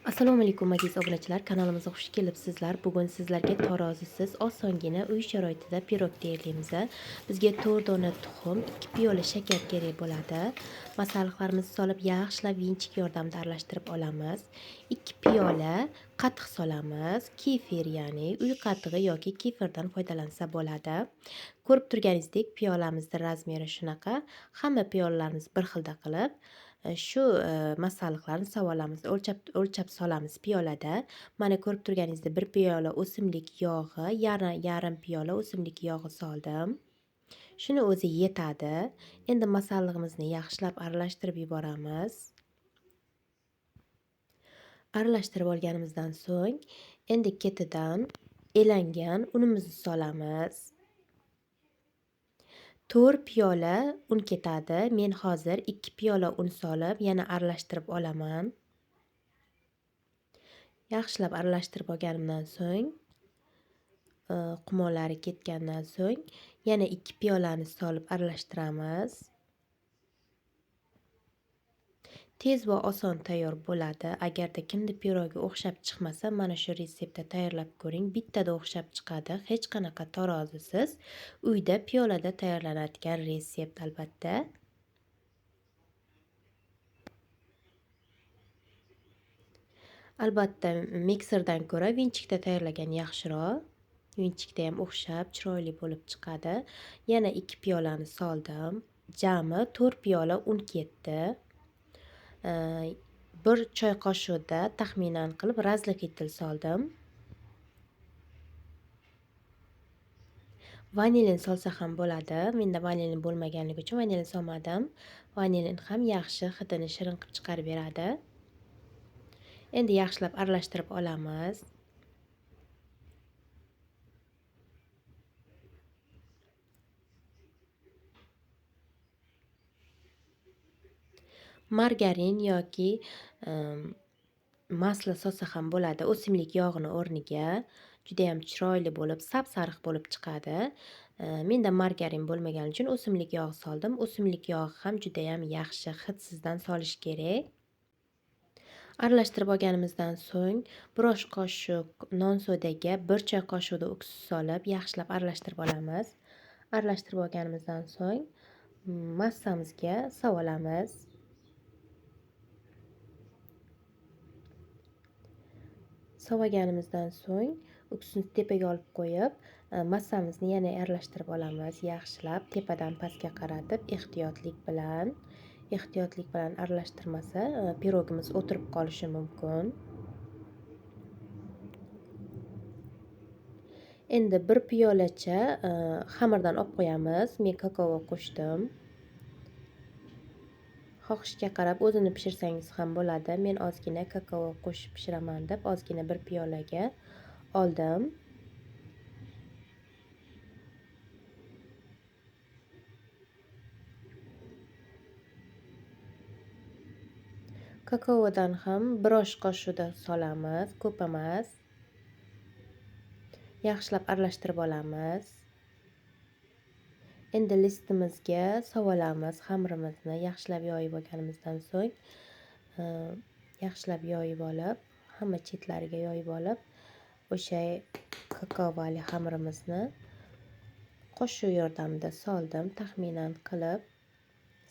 Assalomu alaykum aziz obunachilar, kanalimizga xush kelibsizlar. Bugun sizlarga tarozisiz osongina uy sharoitida pirog tayyorlaymiz. Bizga 4 dona tuxum, 2 piyola shakar kerak bo'ladi. Masalliqlarimizni solib yaxshilab vinchik yordamida aralashtirib olamiz. 2 piyola qatiq solamiz. Kefir, ya'ni uy qatig'i yoki kefirdan foydalansa bo'ladi. Ko'rib turganingizdek, piyolamizning razmeri shunaqa. Hamma piyolalarimizni bir xilda qilib shu masalliqlarni solamiz, o'lchab solamiz piyolada. Mana ko'rib turganingizdek, 1 piyola o'simlik yog'i, yarim piyola o'simlik yog'i soldim. Shuni o'zi yetadi. Endi masalliqimizni yaxshilab aralashtirib yuboramiz. Aralashtirib olganimizdan so'ng, endi ketidan elangan unimizni solamiz. 4 piyola un ketadi. Men hozir 2 piyola un solib, yana aralashtirib olaman. Yaxshilab aralashtirib olganimdan so'ng, qumonlari ketgandan so'ng, yana 2 piyolani solib aralashtiramiz. Tez va oson tayyor bo'ladi. Agarda kimda pirogi o'xshab chiqmasa, mana shu retseptda tayyorlab ko'ring. Bittada o'xshab chiqadi. Hech qanaqa tarozisiz uyda piyolada tayyorlanadigan retsept albatta. Albatta, mikserdan ko'ra vinchikda tayyorlagan yaxshiroq. Vinchikda ham o'xshab, chiroyli bo'lib chiqadi. Yana 2 piyolani soldim. Jami 4 piyola un ketdi. 1 choy qoshiqda taxminan qilib razlokitl soldim. Vanilin solsa ham bo'ladi. Menda vanilin bo'lmaganligi uchun vanilin solmadim. Vanilin ham yaxshi hidini shirin qilib chiqarib beradi. Endi yaxshilab aralashtirib olamiz. Margarin yoki masla solsa ham bo'ladi. O'simlik yog'ini o'rniga juda ham chiroyli bo'lib, sap-sariq bo'lib chiqadi. Menda margarin bo'lmagani uchun o'simlik yog'i soldim. O'simlik yog'i ham juda ham yaxshi, hidsizdan solish kerak. Aralashtirib olganimizdan so'ng, 1 osh qoshiq non sodaga 1 choy qoshiqda uksus solib, yaxshilab aralashtirib olamiz. Aralashtirib olganimizdan so'ng, massamizga solamiz. Sovaganimizdan so'ng, uksusni tepaga olib qo'yib, massamizni yana aralashtirib olamiz. Yaxshilab tepadan pastga qaratib, ehtiyotlik bilan aralashtirmasa, pirogimiz o'tirib qolishi mumkin. Endi 1 piyolacha xamirdan olib qo'yamiz. Men kakao qo'shdim. Xohishga qarab o'zini pishirsangiz ham bo'ladi. Men ozgina kakao qo'shib pishiraman deb ozgina 1 piyolaga oldim. Kakaodan ham 1 osh qoshiqda solamiz, ko'p emas. Yaxshilab aralashtirib olamiz. Endi listimizga sovolamiz xamirimizni. Yaxshilab yoyib olganimizdan so'ng, yaxshilab yoyib olib, hamma chetlariga yoyib olib, o'sha kakaovali xamirimizni qoshiq yordamida soldim. Taxminan qilib,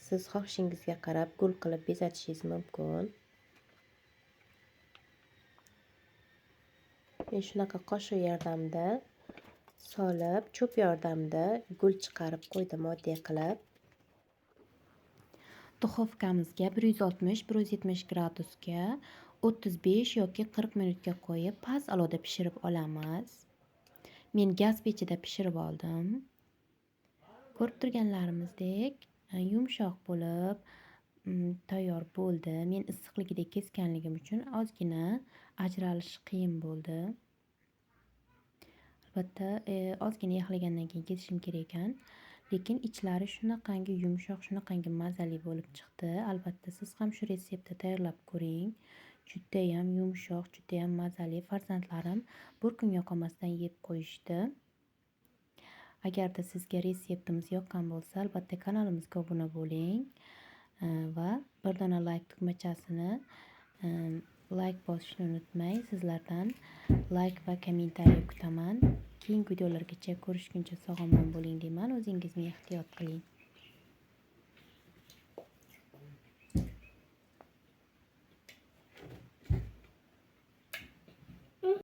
siz xohishingizga qarab gul qilib bezatishingiz mumkin. Men shunaqa qoshiq yordamida solib, cho'p yordamida gul chiqarib qo'ydim oddiy qilib. Duxovkamizga 160-170 gradusga 35 yoki 40 minutga qo'yib, past olovda pishirib olamiz. Men gaz pechida pishirib oldim. Ko'rib turganlarimizdek, yumshoq bo'lib tayyor bo'ldi. Men issiqligida kesganligim uchun ozgina ajralishi qiyin bo'ldi. Albatta, ozgina yaxlagandan keyin kesishim kerak ekan, lekin ichlari shunaqangi yumshoq, shunaqangi mazali bo'lib chiqdi. Albatta, siz ham shu retseptda tayyorlab ko'ring. Juda ham yumshoq, juda ham mazali. Farzandlarim bir kun yoqolmasdan yeb qo'yishdi. Agarda sizga retseptimiz yoqqan bo'lsa, albatta kanalimizga obuna bo'ling va bir dona like tugmachasini like bosishni unutmang. Sizlardan like va kommentariy kutaman. Keyingi videolargacha ko'rishguncha sog' omon bo'ling deyman. O'zingizni ehtiyot qiling.